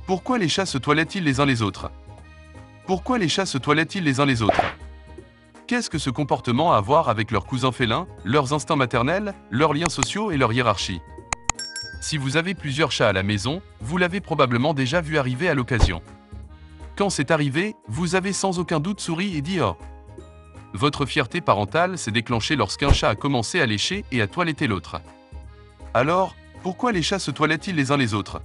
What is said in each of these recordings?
Pourquoi les chats se toilettent-ils les uns les autres? Pourquoi les chats se toilettent-ils les uns les autres? Qu'est-ce que ce comportement a à voir avec leurs cousins félins, leurs instincts maternels, leurs liens sociaux et leur hiérarchie? Si vous avez plusieurs chats à la maison, vous l'avez probablement déjà vu arriver à l'occasion. Quand c'est arrivé, vous avez sans aucun doute souri et dit « Oh ». Votre fierté parentale s'est déclenchée lorsqu'un chat a commencé à lécher et à toiletter l'autre. Alors, pourquoi les chats se toilettent-ils les uns les autres?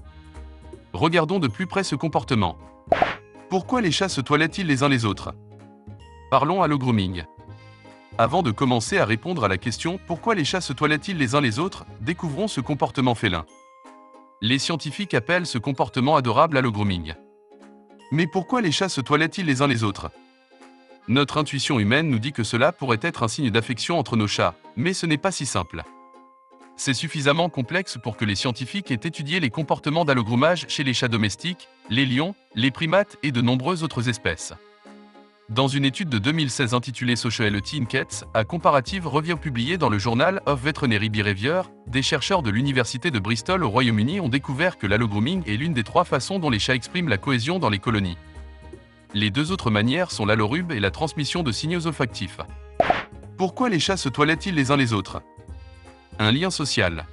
Regardons de plus près ce comportement. Pourquoi les chats se toilettent-ils les uns les autres? Parlons allo-grooming. Avant de commencer à répondre à la question « Pourquoi les chats se toilettent-ils les uns les autres ?», découvrons ce comportement félin. Les scientifiques appellent ce comportement adorable allo-grooming. Mais pourquoi les chats se toilettent-ils les uns les autres? Notre intuition humaine nous dit que cela pourrait être un signe d'affection entre nos chats, mais ce n'est pas si simple. C'est suffisamment complexe pour que les scientifiques aient étudié les comportements d'allogroomage chez les chats domestiques, les lions, les primates et de nombreuses autres espèces. Dans une étude de 2016 intitulée Sociality in Cats, a Comparative Review publiée dans le Journal of Veterinary Behavior, des chercheurs de l'université de Bristol au Royaume-Uni ont découvert que l'allogrooming est l'une des 3 façons dont les chats expriment la cohésion dans les colonies. Les 2 autres manières sont l'allorube et la transmission de signaux olfactifs. Pourquoi les chats se toilettent-ils les uns les autres? Un lien social.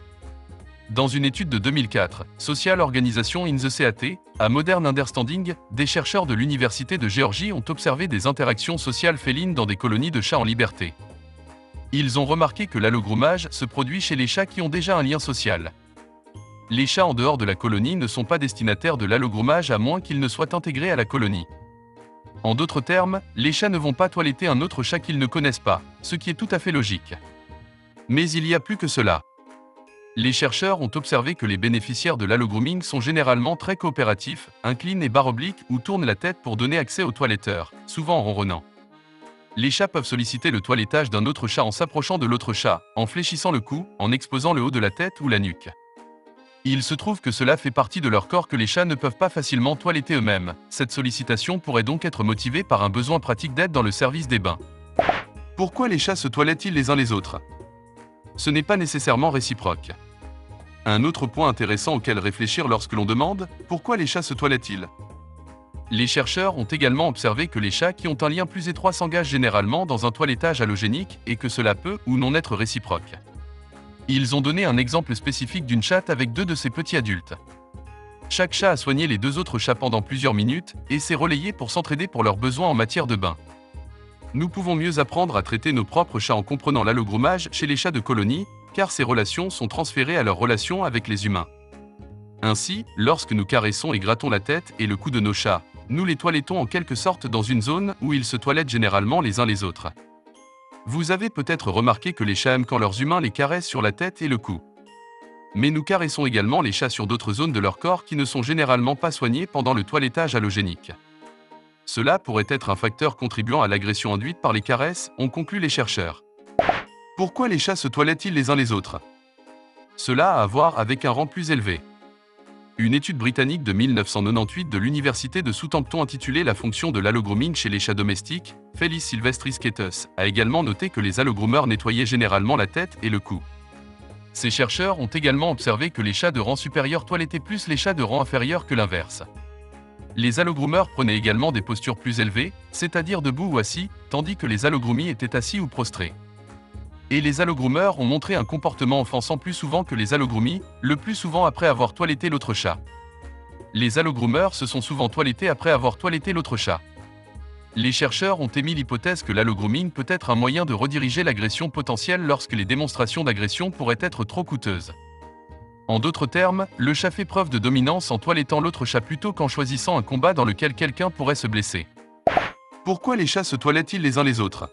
Dans une étude de 2004, Social Organization in the CAT, à Modern Understanding, des chercheurs de l'Université de Géorgie ont observé des interactions sociales félines dans des colonies de chats en liberté. Ils ont remarqué que l'allogroomage se produit chez les chats qui ont déjà un lien social. Les chats en dehors de la colonie ne sont pas destinataires de l'allogroomage à moins qu'ils ne soient intégrés à la colonie. En d'autres termes, les chats ne vont pas toiletter un autre chat qu'ils ne connaissent pas, ce qui est tout à fait logique. Mais il y a plus que cela. Les chercheurs ont observé que les bénéficiaires de l'allogrooming sont généralement très coopératifs, inclinent et barre oblique ou tournent la tête pour donner accès au toiletteur, souvent en ronronnant. Les chats peuvent solliciter le toilettage d'un autre chat en s'approchant de l'autre chat, en fléchissant le cou, en exposant le haut de la tête ou la nuque. Il se trouve que cela fait partie de leur corps que les chats ne peuvent pas facilement toiletter eux-mêmes. Cette sollicitation pourrait donc être motivée par un besoin pratique d'aide dans le service des bains. Pourquoi les chats se toilettent-ils les uns les autres? Ce n'est pas nécessairement réciproque. Un autre point intéressant auquel réfléchir lorsque l'on demande « Pourquoi les chats se toilettent-ils ?» Les chercheurs ont également observé que les chats qui ont un lien plus étroit s'engagent généralement dans un toilettage allogénique et que cela peut ou non être réciproque. Ils ont donné un exemple spécifique d'une chatte avec 2 de ses petits adultes. Chaque chat a soigné les 2 autres chats pendant plusieurs minutes et s'est relayé pour s'entraider pour leurs besoins en matière de bain. Nous pouvons mieux apprendre à traiter nos propres chats en comprenant l'allogroomage chez les chats de colonie, car ces relations sont transférées à leurs relations avec les humains. Ainsi, lorsque nous caressons et grattons la tête et le cou de nos chats, nous les toilettons en quelque sorte dans une zone où ils se toilettent généralement les uns les autres. Vous avez peut-être remarqué que les chats aiment quand leurs humains les caressent sur la tête et le cou. Mais nous caressons également les chats sur d'autres zones de leur corps qui ne sont généralement pas soignées pendant le toilettage allogénique. Cela pourrait être un facteur contribuant à l'agression induite par les caresses, ont conclu les chercheurs. Pourquoi les chats se toilettent-ils les uns les autres? Cela a à voir avec un rang plus élevé. Une étude britannique de 1998 de l'université de Southampton intitulée La fonction de l'allogrooming chez les chats domestiques, Felis Silvestris Ketus, a également noté que les allogroomers nettoyaient généralement la tête et le cou. Ces chercheurs ont également observé que les chats de rang supérieur toilettaient plus les chats de rang inférieur que l'inverse. Les allogroomers prenaient également des postures plus élevées, c'est-à-dire debout ou assis, tandis que les allogroomis étaient assis ou prostrés. Et les allogroomers ont montré un comportement offensant plus souvent que les allogroomis, le plus souvent après avoir toiletté l'autre chat. Les allogroomers se sont souvent toilettés après avoir toiletté l'autre chat. Les chercheurs ont émis l'hypothèse que l'allogrooming peut être un moyen de rediriger l'agression potentielle lorsque les démonstrations d'agression pourraient être trop coûteuses. En d'autres termes, le chat fait preuve de dominance en toilettant l'autre chat plutôt qu'en choisissant un combat dans lequel quelqu'un pourrait se blesser. Pourquoi les chats se toilettent-ils les uns les autres?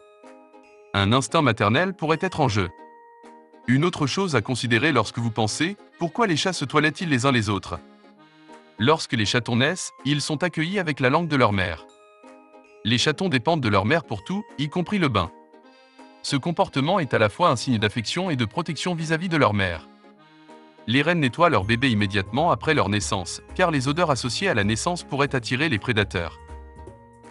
Un instinct maternel pourrait être en jeu. Une autre chose à considérer lorsque vous pensez « Pourquoi les chats se toilettent-ils les uns les autres ?» Lorsque les chatons naissent, ils sont accueillis avec la langue de leur mère. Les chatons dépendent de leur mère pour tout, y compris le bain. Ce comportement est à la fois un signe d'affection et de protection vis-à-vis de leur mère. Les reines nettoient leur bébé immédiatement après leur naissance, car les odeurs associées à la naissance pourraient attirer les prédateurs.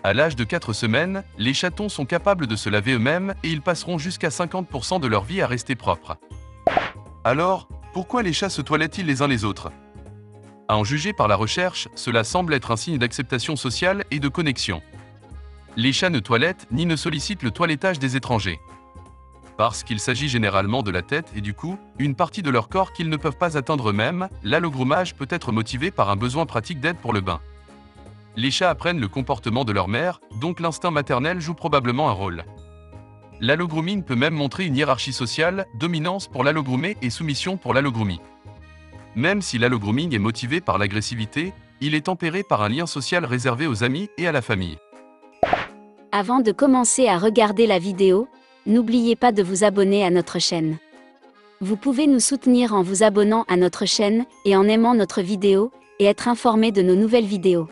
À l'âge de 4 semaines, les chatons sont capables de se laver eux-mêmes et ils passeront jusqu'à 50% de leur vie à rester propres. Alors, pourquoi les chats se toilettent-ils les uns les autres? À en juger par la recherche, cela semble être un signe d'acceptation sociale et de connexion. Les chats ne toilettent ni ne sollicitent le toilettage des étrangers. Parce qu'il s'agit généralement de la tête et du cou, une partie de leur corps qu'ils ne peuvent pas atteindre eux-mêmes, l'allogroumage peut être motivé par un besoin pratique d'aide pour le bain. Les chats apprennent le comportement de leur mère, donc l'instinct maternel joue probablement un rôle. L'allogrooming peut même montrer une hiérarchie sociale, dominance pour l'allogroomé et soumission pour l'allogroomie. Même si l'allogrooming est motivé par l'agressivité, il est tempéré par un lien social réservé aux amis et à la famille. Avant de commencer à regarder la vidéo, n'oubliez pas de vous abonner à notre chaîne. Vous pouvez nous soutenir en vous abonnant à notre chaîne et en aimant notre vidéo, et être informé de nos nouvelles vidéos.